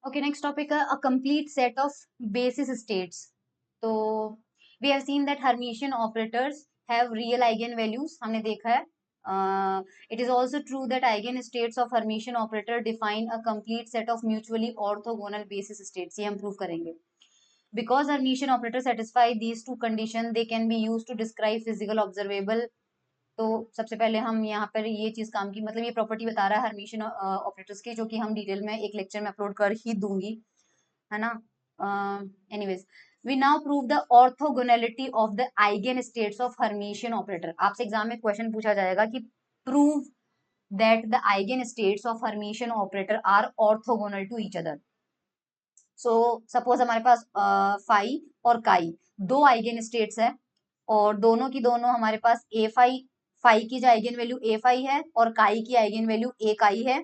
Okay, next topic, a complete set of basis states. तो we have seen that Hermitian operators have real eigenvalues, हमने देखा है. It is also true that eigenstates of Hermitian operator define a complete set of mutually orthogonal basis states. ये हम prove करेंगे. Because Hermitian operators satisfy these two conditions, they can be used to describe physical observable. तो सबसे पहले हम यहाँ पर ये चीज काम की, मतलब ये प्रॉपर्टी बता रहा है हर्मिशियन ऑपरेटर्स की, जो कि हम डिटेल में एक लेक्चर में अपलोड कर ही दूंगी, है ना. Anyways, we now prove the orthogonality of the eigen states of Hermitian operator. आपसे एग्जाम में क्वेश्चन पूछा जाएगा कि prove that the eigen states of Hermitian operator are orthogonal to each other. So suppose हमारे पास फाई और काई दो आइगन स्टेट्स है, और दोनों की दोनों हमारे पास ए फाई, फाई की जो आइगन वैल्यू ए फाई है और काई की आइगन वैल्यू ए काई है,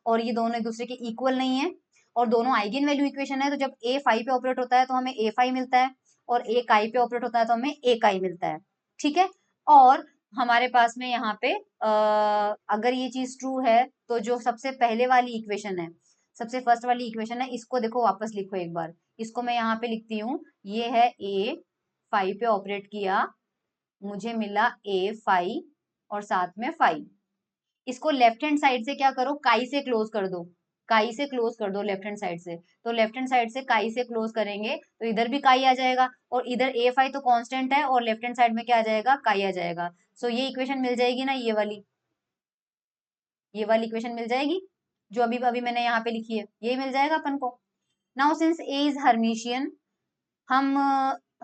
और ये दोनों एक दूसरे के इक्वल नहीं है, और दोनों आइगन वैल्यू इक्वेशन है. तो जब ए फाई पे ऑपरेट होता है तो हमें ए फाई मिलता है, और ए काई पे ऑपरेट होता है तो हमें ए काई मिलता है. ठीक है. और हमारे पास में यहाँ पे अगर ये चीज ट्रू है तो जो सबसे पहले वाली इक्वेशन है, सबसे फर्स्ट वाली इक्वेशन है, इसको देखो वापस लिखो एक बार. इसको मैं यहाँ पे लिखती हूँ. ये है ए फाई पे ऑपरेट किया, मुझे मिला ए फाई और साथ में फाई. इसको लेफ्ट हैंड साइड से क्या करो, काई से क्लोज कर दो. काई से क्लोज कर दो लेफ्ट हैंड साइड से. तो लेफ्ट हैंड साइड से काई से क्लोज करेंगे तो इधर भी काई आ जाएगा, और इधर ए फाई तो कांस्टेंट है, और लेफ्ट हैंड साइड में क्या आ जाएगा, काई आ जाएगा. सो ये इक्वेशन मिल जाएगी ना, ये वाली इक्वेशन मिल जाएगी जो अभी अभी मैंने यहाँ पे लिखी है, ये मिल जाएगा अपन को. Now since A is Hermitian, हम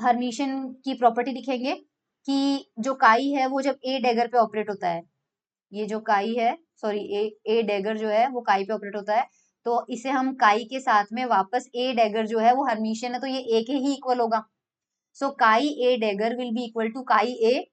हर्मिशियन की प्रॉपर्टी लिखेंगे कि जो काई है वो जब ए डैगर पे ऑपरेट होता है, ये जो काई है, सॉरी ए डैगर जो है वो काई पे ऑपरेट होता है, तो इसे हम काई के साथ में वापस ए डैगर जो है वो हर्मिशियन है तो ये ए के ही इक्वल होगा. So chi A dagger will be equal to chi A.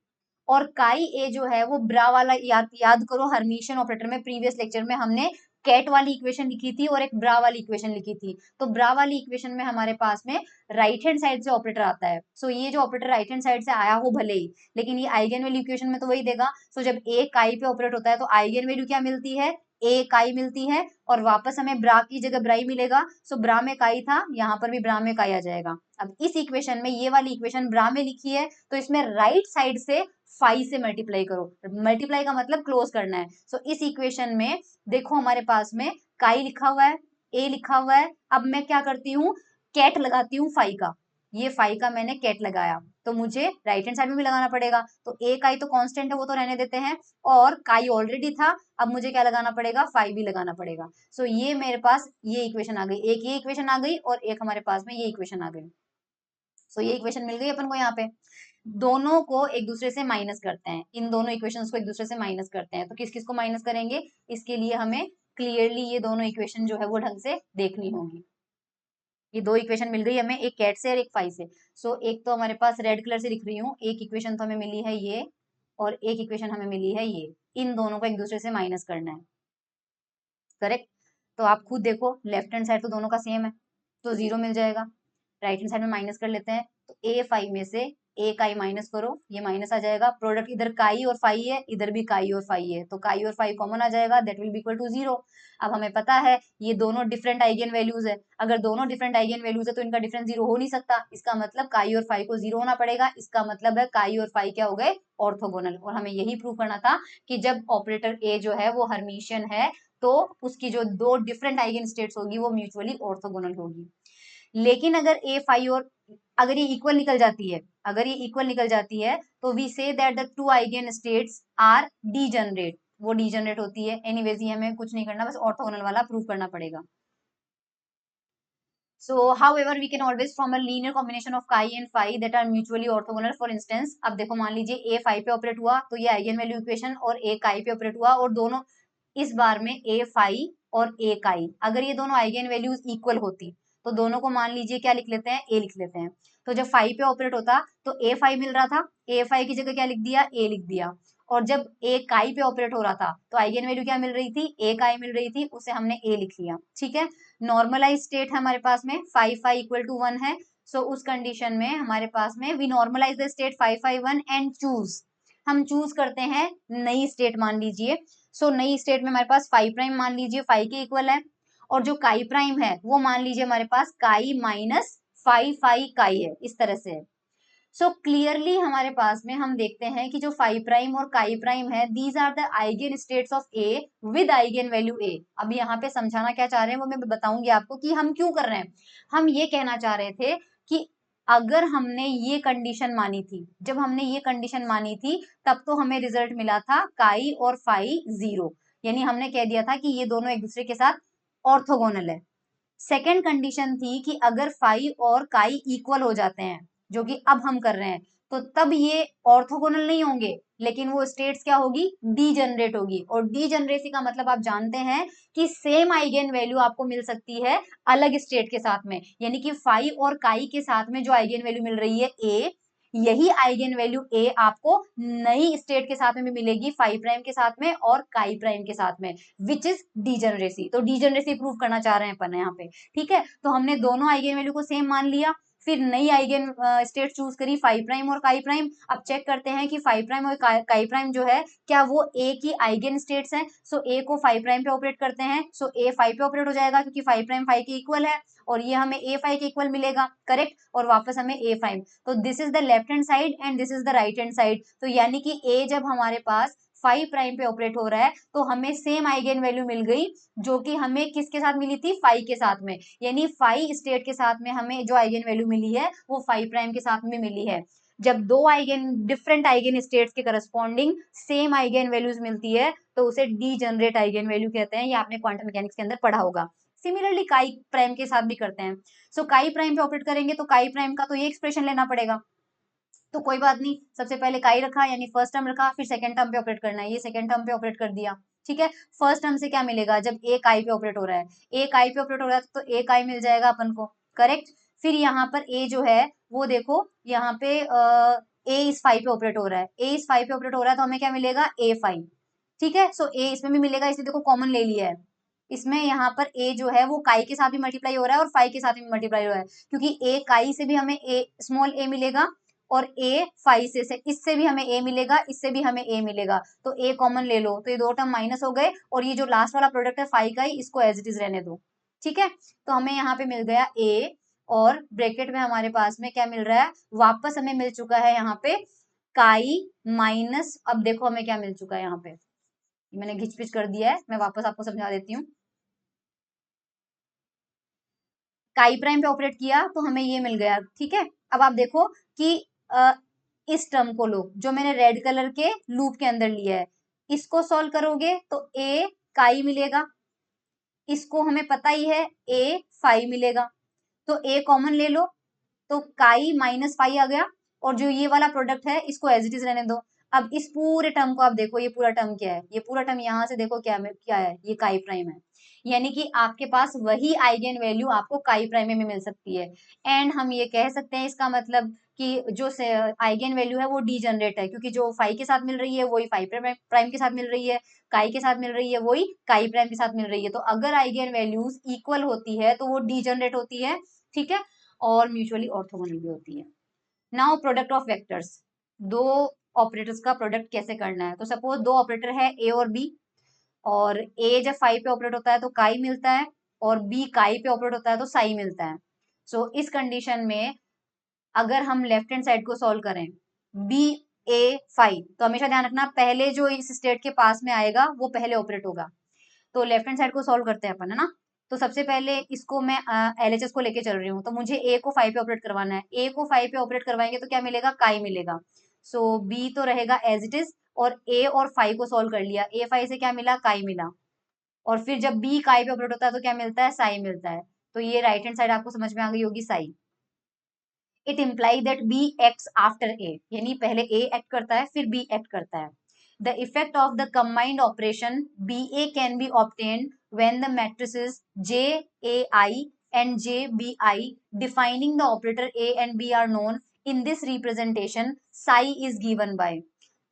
और काई ए जो है वो ब्रा वाला, याद करो हर्मिशियन ऑपरेटर में प्रीवियस लेक्चर में हमने कैट वाली इक्वेशन लिखी थी और एक ब्रा वाली इक्वेशन लिखी थी. तो ब्रा वाली इक्वेशन में हमारे पास में राइट हैंड साइड से ऑपरेटर आता है. सो ये जो ऑपरेटर राइट हैंड साइड से आया हो भले ही, लेकिन ये आइगन वैल्यू इक्वेशन में तो वही देगा. सो जब ए काई पे ऑपरेट होता है तो आइगन वैल्यू क्या मिलती है, ए काई मिलती है, और वापस हमें ब्रा की जगह ब्राई मिलेगा. सो ब्रा में काई था, यहाँ पर भी ब्रा में काई आ जाएगा. अब इस इक्वेशन में, ये वाली इक्वेशन ब्रा में लिखी है, तो इसमें राइट साइड से फाइव से मल्टीप्लाई करो. मल्टीप्लाई का मतलब क्लोज करना है. सो इस इक्वेशन में देखो हमारे पास में काई लिखा हुआ है, ए लिखा हुआ है. अब मैं क्या करती हूँ, कैट लगाती हूँ फाई का. ये फाई का मैंने कैट लगाया, तो मुझे राइट हैंड साइड में भी लगाना पड़ेगा. तो ए काई तो कांस्टेंट है, वो तो रहने देते हैं, और काई ऑलरेडी था, अब मुझे क्या लगाना पड़ेगा, फाई भी लगाना पड़ेगा. सो ये मेरे पास ये इक्वेशन आ गई, एक ये इक्वेशन आ गई, और एक हमारे पास में ये इक्वेशन आ गई. सो ये इक्वेशन मिल गई अपन को. यहाँ पे दोनों को एक दूसरे से माइनस करते हैं, इन दोनों इक्वेशंस को एक दूसरे से माइनस करते हैं. तो किस किस को माइनस करेंगे, इसके लिए हमें क्लियरली ये दोनों इक्वेशन जो है वो ढंग से देखनी होगी. ये दो इक्वेशन मिल गई हमें, एक कैट से और एक फाई से. सो एक तो हमारे पास रेड कलर से लिख रही हूँ, एक इक्वेशन तो हमें मिली है ये, और एक इक्वेशन हमें मिली है ये. इन दोनों को एक दूसरे से माइनस करना है. करेक्ट. तो आप खुद देखो, लेफ्ट हैंड साइड तो दोनों का सेम है, तो जीरो मिल जाएगा. राइट हैंड साइड में माइनस कर लेते हैं, तो ए फाई में से ए काई माइनस करो, ये माइनस आ जाएगा. प्रोडक्ट इधर काई और फाई है, इधर भी काई और फाई है, तो काई और फाई कॉमन आ जाएगा, that will be equal to zero. अब हमें पता है ये दोनों डिफरेंट आइगन वैल्यूज है. अगर दोनों डिफरेंट आइगन वैल्यूज है तो इनका डिफरेंस जीरो हो नहीं सकता. इसका मतलब काई और फाई को जीरो होना पड़ेगा. इसका मतलब है काई और फाई क्या हो गए, ऑर्थोगोनल. और हमें यही प्रूव करना था कि जब ऑपरेटर ए जो है वो हर्मिशियन है, तो उसकी जो दो डिफरेंट आइगन स्टेट्स होगी वो म्यूचुअली ऑर्थोगोनल होगी. लेकिन अगर ए फाई और, अगर ये इक्वल निकल जाती है, अगर ये इक्वल निकल जाती है, तो we say that the two eigen states are degenerate. वो डीजनरेट होती है. एनीवेज ये हमें कुछ नहीं करना, बस ऑर्थोगोनल वाला प्रूव करना पड़ेगा. So, however, we can always form a linear combination of chi and phi that are mutually orthogonal. For instance, अब देखो मान लीजिए a phi पे ऑपरेट हुआ, तो ये आइगन वैल्यू इक्वेशन, और a chi पे ऑपरेट हुआ, और दोनों इस बार में a phi और a chi, अगर ये दोनों आइगन वैल्यूज इक्वल होती तो दोनों को मान लीजिए क्या लिख लेते हैं, a लिख लेते हैं. तो जब phi पे ऑपरेट होता तो a phi मिल रहा था, a phi की जगह क्या लिख दिया, a लिख दिया. और जब a chi पे ऑपरेट हो रहा था तो आइगन वैल्यू क्या मिल रही थी, a chi मिल रही थी, उसे हमने a लिख लिया. ठीक है. नॉर्मलाइज स्टेट है हमारे पास में, phi phi equal to one है. सो उस कंडीशन में हमारे पास में we normalize the state phi phi one and choose. हम चूज करते हैं नई स्टेट मान लीजिए. सो नई स्टेट में हमारे पास फाइव प्राइम मान लीजिए फाइव के इक्वल है, और जो काई प्राइम है वो मान लीजिए हमारे पास काई माइनस फाई फाई काई है, इस तरह से है। सो क्लियरली हमारे पास में हम देखते हैं कि जो फाई प्राइम और काई प्राइम है, these are the eigen states of A with eigen value A. अब यहाँ पे समझाना क्या चाह रहे हैं वो मैं बताऊंगी आपको कि हम क्यों कर रहे हैं। हम ये कहना चाह रहे थे कि अगर हमने ये कंडीशन मानी थी, जब हमने ये कंडीशन मानी थी तब तो हमें रिजल्ट मिला था काई और फाई 0, यानी हमने कह दिया था कि ये दोनों एक दूसरे के साथ ऑर्थोगोनल है। सेकेंड कंडीशन थी कि अगर फाई और काई इक्वल हो जाते हैं, जो कि अब हम कर रहे हैं, तो तब ये ऑर्थोगोनल नहीं होंगे, लेकिन वो स्टेट्स क्या होगी, डीजनरेट होगी। और डीजनरेसी का मतलब आप जानते हैं कि सेम आइगेन वैल्यू आपको मिल सकती है अलग स्टेट के साथ में, यानी कि फाई और काई के साथ में जो आइगेन वैल्यू मिल रही है ए, यही आइगेन वैल्यू ए आपको नई स्टेट के साथ में भी मिलेगी, फाई प्राइम के साथ में और काई प्राइम के साथ में, विच इज डीजनरेसी। तो डीजनरेसी प्रूव करना चाह रहे हैं अपन यहाँ पे, ठीक है। तो हमने दोनों आइगेन वैल्यू को सेम मान लिया, फिर नई आइगेन स्टेट चूज करी फाई प्राइम और काई प्राइम। अब चेक करते हैं कि फाई प्राइम और काई प्राइम जो है क्या वो ए की आइगेन स्टेट्स हैं। सो ए को फाई प्राइम पे ऑपरेट करते हैं, सो ए फाई पे ऑपरेट हो जाएगा क्योंकि फाई प्राइम फाई के इक्वल है, और ये हमें ए फाई के इक्वल मिलेगा, करेक्ट। और वापस हमें ए फाइव, तो this is the left hand side and this is the right hand side. तो यानी कि ए जब हमारे पास फाई प्राइम पे ऑपरेट हो रहा है तो हमें सेम आइगेन वैल्यू मिल गई जो कि हमें किसके साथ मिली थी, फाई के साथ में, यानी फाई स्टेट के साथ में हमें जो आइगेन वैल्यू मिली है वो फाई प्राइम के साथ में मिली है। जब दो आइगेन डिफरेंट आइगेन स्टेट्स के करस्पॉन्डिंग सेम आइगेन वैल्यूज मिलती है तो उसे डीजनरेट आइगेन वैल्यू कहते हैं, ये आपने क्वांटम मैकेनिक्स के अंदर पढ़ा होगा। सिमिलरली काई प्राइम के साथ भी करते हैं। सो काई प्राइम पे ऑपरेट करेंगे तो काई प्राइम का तो ये एक्सप्रेशन लेना पड़ेगा, तो कोई बात नहीं, सबसे पहले काई रखा यानी फर्स्ट टर्म रखा, फिर सेकंड टर्म पे ऑपरेट करना है, ये सेकंड टर्म पे ऑपरेट कर दिया, ठीक है। फर्स्ट टर्म से क्या मिलेगा, जब ए काई पे ऑपरेट हो रहा है, ए काई पे ऑपरेट हो रहा है तो ए काई मिल जाएगा अपन को, करेक्ट। फिर यहाँ पर ए जो है वो देखो यहाँ पे ए इस फाइव पे ऑपरेट हो रहा है, ए इस फाइव पे ऑपरेट हो रहा है तो हमें क्या मिलेगा, ए फाइव, ठीक है। सो ए इसमें भी मिलेगा, इसलिए देखो कॉमन ले लिया है, इसमें यहाँ पर ए जो है वो काई के साथ भी मल्टीप्लाई हो रहा है और फाइव के साथ भी मल्टीप्लाई हो रहा है, क्योंकि ए काई से भी हमें ए स्मॉल ए मिलेगा और ए फाइव से इससे भी हमें ए मिलेगा, इससे भी हमें ए मिलेगा, तो ए कॉमन ले लो तो ये दो टर्म माइनस हो गए, और ये जो लास्ट वाला प्रोडक्ट है फाइव का ही, इसको एज इट इज रहने दो, ठीक है। तो हमें यहाँ पे मिल गया ए, और ब्रैकेट में हमारे पास में क्या मिल रहा है, वापस हमें मिल चुका है यहाँ पे काई माइनस, अब देखो हमें क्या मिल चुका है यहाँ पे, मैंने घिच पिच कर दिया है, मैं वापस आपको समझा देती हूँ। काई प्राइम पे ऑपरेट किया तो हमें ये मिल गया, ठीक है। अब आप देखो कि इस टर्म को लो जो मैंने रेड कलर के लूप के अंदर लिया है, इसको सॉल्व करोगे तो ए काई मिलेगा, इसको हमें पता ही है ए फाई मिलेगा, तो ए कॉमन ले लो तो काई माइनस फाई आ गया, और जो ये वाला प्रोडक्ट है इसको एज इट इज रहने दो। अब इस पूरे टर्म को आप देखो, ये पूरा टर्म क्या है, ये पूरा टर्म यहाँ से देखो क्या क्या है, ये काई प्राइम है, यानी कि आपके पास वही आइगेन वैल्यू आपको काई प्राइम में मिल सकती है। एंड हम ये कह सकते हैं इसका मतलब कि जो आइगेन वैल्यू है वो डीजनरेट है, क्योंकि जो फाई के साथ मिल रही है वही फाई प्राइम के साथ मिल रही है, काई के साथ मिल रही है वही काई प्राइम के साथ मिल रही है। तो अगर आइगेन वैल्यूज इक्वल होती है तो वो डीजनरेट होती है, ठीक है, और म्यूचुअली ऑर्थोगोनल भी होती है। नाउ प्रोडक्ट ऑफ वेक्टर्स, दो ऑपरेटर्स का प्रोडक्ट कैसे करना है। तो सपोज दो ऑपरेटर है ए और बी, और ए जब फाई पे ऑपरेट होता है तो काई मिलता है, और बी काई पे ऑपरेट होता है तो साई मिलता है। सो इस कंडीशन में अगर हम लेफ्ट हैंड साइड को सॉल्व करें बी ए फाई, तो हमेशा ध्यान रखना पहले जो इस स्टेट के पास में आएगा वो पहले ऑपरेट होगा। तो लेफ्ट हैंड साइड को सॉल्व करते हैं अपन, है ना। तो सबसे पहले इसको मैं एलएचएस को लेके चल रही हूँ, तो मुझे ए को फाइव पे ऑपरेट करवाना है, ए को फाइव पे ऑपरेट करवाएंगे तो क्या मिलेगा, काई मिलेगा। सो बी तो रहेगा एज इट इज, और ए और फाइव को सॉल्व कर लिया, ए फाइव से क्या मिला, काई मिला, और फिर जब बी काई पे ऑपरेट होता है तो क्या मिलता है, साई मिलता है। तो ये राइट हैंड साइड आपको समझ में आ गई होगी, psi. It imply that B acts after A, यानी पहले ए एक्ट करता है फिर बी एक्ट करता है। The effect of the combined operation B A can be obtained when the matrices J A I and J B I defining the operator A and B are known in this representation, psi is given by.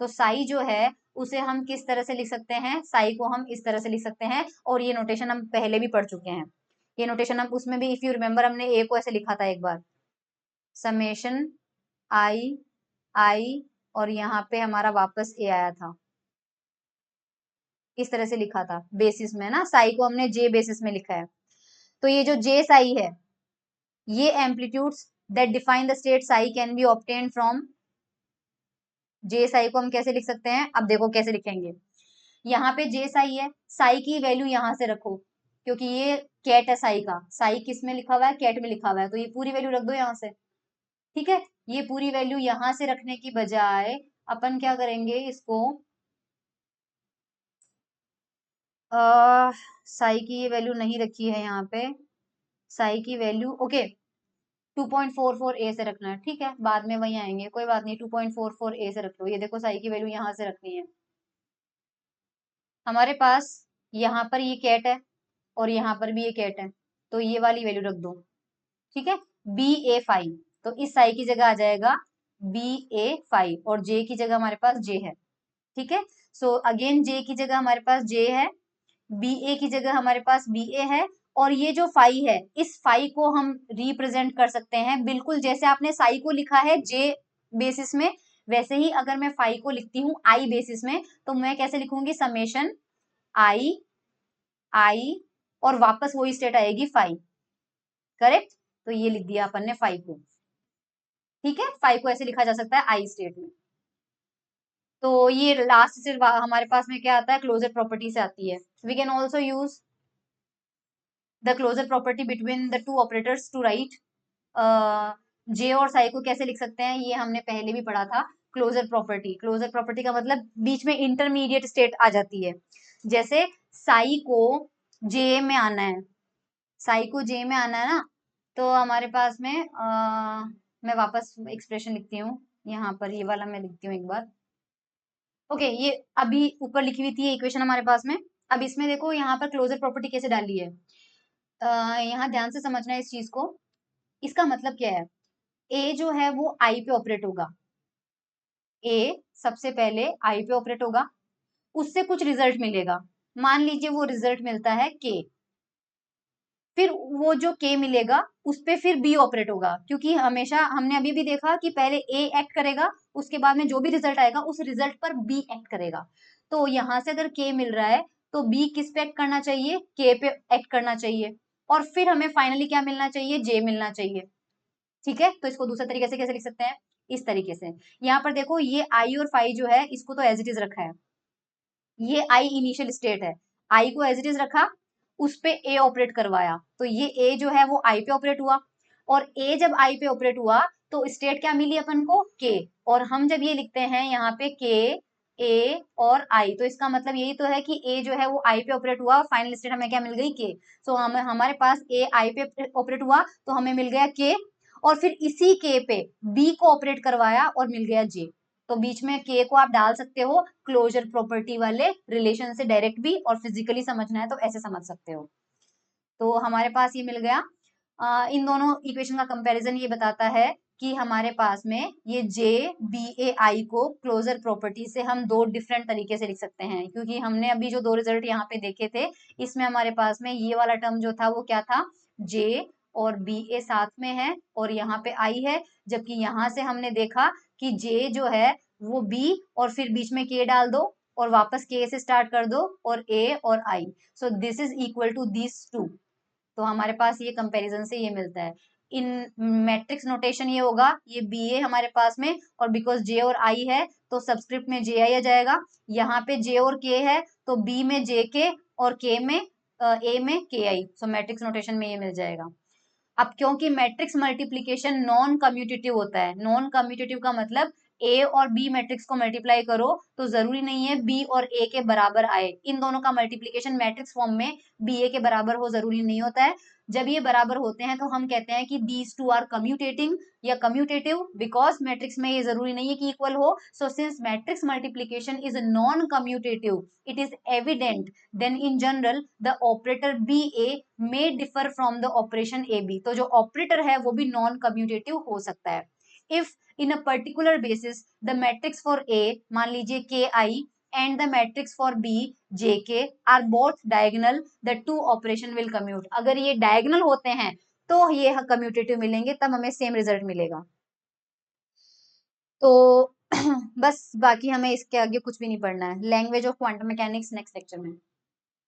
तो psi जो है उसे हम किस तरह से लिख सकते हैं, साई को हम इस तरह से लिख सकते हैं, और ये नोटेशन हम पहले भी पढ़ चुके हैं। ये नोटेशन हम उसमें भी, इफ यू रिमेम्बर, हमने ए को ऐसे लिखा था एक बार, समेशन आई आई, और यहाँ पे हमारा वापस ए आया था, इस तरह से लिखा था बेसिस में ना, साई को हमने जे बेसिस में लिखा है। तो ये जो जे साई है, ये amplitudes that define the state Sai can be obtained from जे साई को हम कैसे लिख सकते हैं? अब देखो कैसे लिखेंगे। यहाँ पे जे साई है, साई की वैल्यू यहाँ से रखो, क्योंकि ये कैट है साई का, साई किस में लिखा हुआ है? कैट में लिखा हुआ है, तो ये पूरी वैल्यू रख दो यहाँ से। ठीक है, ये पूरी वैल्यू यहाँ से रखने की बजाय अपन क्या करेंगे, इसको साई की ये वैल्यू नहीं रखी है यहाँ पे, साई की वैल्यू ओके 2.44 ए से रखना है। ठीक है, बाद में वहीं आएंगे, कोई बात नहीं, 2.44 ए से रख लो। ये देखो साई की वैल्यू यहाँ से रखनी है। हमारे पास यहाँ पर ये कैट है और यहाँ पर भी ये कैट है, तो ये वाली वैल्यू रख दो। ठीक है, बी ए फाइव, तो इस साई की जगह आ जाएगा बी ए फाइव और जे की जगह हमारे पास जे है। ठीक है, सो अगेन जे की जगह हमारे पास जे है, बी ए की जगह हमारे पास बी ए है, और ये जो फाई है, इस फाई को हम रिप्रेजेंट कर सकते हैं बिल्कुल जैसे आपने साई को लिखा है जे बेसिस में, वैसे ही अगर मैं फाई को लिखती हूँ आई बेसिस में, तो मैं कैसे लिखूंगी? समेशन आई आई और वापस वही स्टेट आएगी फाई। करेक्ट, तो ये लिख दिया अपन ने फाई को। ठीक है, फाई को ऐसे लिखा जा सकता है आई स्टेट में। तो ये लास्ट से हमारे पास में क्या आता है? क्लोजर प्रॉपर्टी से आती है। We can also use the closure property between the two operators to write J और साई को कैसे लिख सकते हैं? ये हमने पहले भी पढ़ा था। क्लोजर प्रॉपर्टी, क्लोजर प्रॉपर्टी का मतलब बीच में इंटरमीडिएट स्टेट आ जाती है। जैसे साई को जे में आना है, साई को जे में आना है ना, तो हमारे पास में मैं वापस एक्सप्रेशन लिखती हूँ, यहाँ पर ये वाला मैं लिखती हूँ एक बार। ओके, ये अभी ऊपर लिखी हुई थी इक्वेशन हमारे पास में। अब इसमें देखो यहाँ पर क्लोजर प्रॉपर्टी कैसे डाली है। यहाँ ध्यान से समझना है इस चीज को। इसका मतलब क्या है? ए जो है वो आई पे ऑपरेट होगा, ए सबसे पहले आई पे ऑपरेट होगा, उससे कुछ रिजल्ट मिलेगा, मान लीजिए वो रिजल्ट मिलता है के, फिर वो जो के मिलेगा उस पे फिर बी ऑपरेट होगा, क्योंकि हमेशा हमने अभी भी देखा कि पहले ए एक्ट करेगा, उसके बाद में जो भी रिजल्ट आएगा उस रिजल्ट पर बी एक्ट करेगा। तो यहां से अगर के मिल रहा है तो बी किस पे एक्ट करना चाहिए? के पे एक्ट करना चाहिए, और फिर हमें फाइनली क्या मिलना चाहिए? जे मिलना चाहिए। ठीक है, तो इसको दूसरे तरीके से कैसे लिख सकते हैं? इस तरीके से। यहाँ पर देखो ये आई और फाई जो है इसको तो एज इट इज रखा है, ये आई इनिशियल स्टेट है, आई को एज इट इज रखा, उस पे ए ऑपरेट करवाया, तो ये ए जो है वो आई पे ऑपरेट हुआ, और ए जब आई पे ऑपरेट हुआ तो स्टेट क्या मिली अपन को? के। और हम जब ये लिखते हैं यहाँ पे के ए और आई, तो इसका मतलब यही तो है कि ए जो है वो आई पे ऑपरेट हुआ, फाइनल स्टेट हमें क्या मिल गई? के। सो हमारे पास ए आई पे ऑपरेट हुआ तो हमें मिल गया के, और फिर इसी के पे बी को ऑपरेट करवाया और मिल गया जे। तो बीच में के को आप डाल सकते हो क्लोजर प्रॉपर्टी वाले रिलेशन से डायरेक्ट भी, और फिजिकली समझना है तो ऐसे समझ सकते हो। तो हमारे पास ये मिल गया। इन दोनों इक्वेशन का कंपैरिजन ये बताता है कि हमारे पास में ये जे बी ए आई को क्लोजर प्रॉपर्टी से हम दो डिफरेंट तरीके से लिख सकते हैं, क्योंकि हमने अभी जो दो रिजल्ट यहाँ पे देखे थे, इसमें हमारे पास में ये वाला टर्म जो था वो क्या था? जे और बी ए साथ में है और यहाँ पे आई है, जबकि यहाँ से हमने देखा कि जे जो है वो बी और फिर बीच में के डाल दो और वापस के से स्टार्ट कर दो और ए और I, so this is equal to this too. तो हमारे पास ये कंपैरिजन से ये मिलता है। इन मैट्रिक्स नोटेशन ये होगा, ये बी ए हमारे पास में, और बिकॉज जे और आई है तो सबस्क्रिप्ट में जे आई आ जाएगा, यहाँ पे जे और के है तो बी में जे के और के में ए में के आई, सो मैट्रिक्स नोटेशन में ये मिल जाएगा। अब क्योंकि मैट्रिक्स मल्टीप्लीकेशन नॉन कम्यूटेटिव होता है, नॉन कम्यूटेटिव का मतलब ए और बी मैट्रिक्स को मल्टीप्लाई करो तो जरूरी नहीं है बी और ए के बराबर आए, इन दोनों का मल्टीप्लीकेशन मैट्रिक्स फॉर्म में बी ए के बराबर हो जरूरी नहीं होता है। जब ये बराबर होते हैं तो हम कहते हैं कि दीज टू आर कम्यूटेटिंग या कम्यूटेटिव, बिकॉज मैट्रिक्स में ये जरूरी नहीं है कि इक्वल हो। So since matrix multiplication is non commutative, it is evident then in general the operator B A may differ from the operation A B, तो जो ऑपरेटर है वो भी नॉन कम्यूटेटिव हो सकता है। If in a particular basis the matrix for a, मान लीजिए के आई, and the matrix for B JK are both diagonal, the two operation will commute। अगर ये diagonal होते हैं तो ये कम्यूटेटिव मिलेंगे, तब हमें सेम रिजल्ट मिलेगा। तो बस बाकी हमें इसके आगे कुछ भी नहीं पढ़ना है। Language of quantum mechanics next lecture में।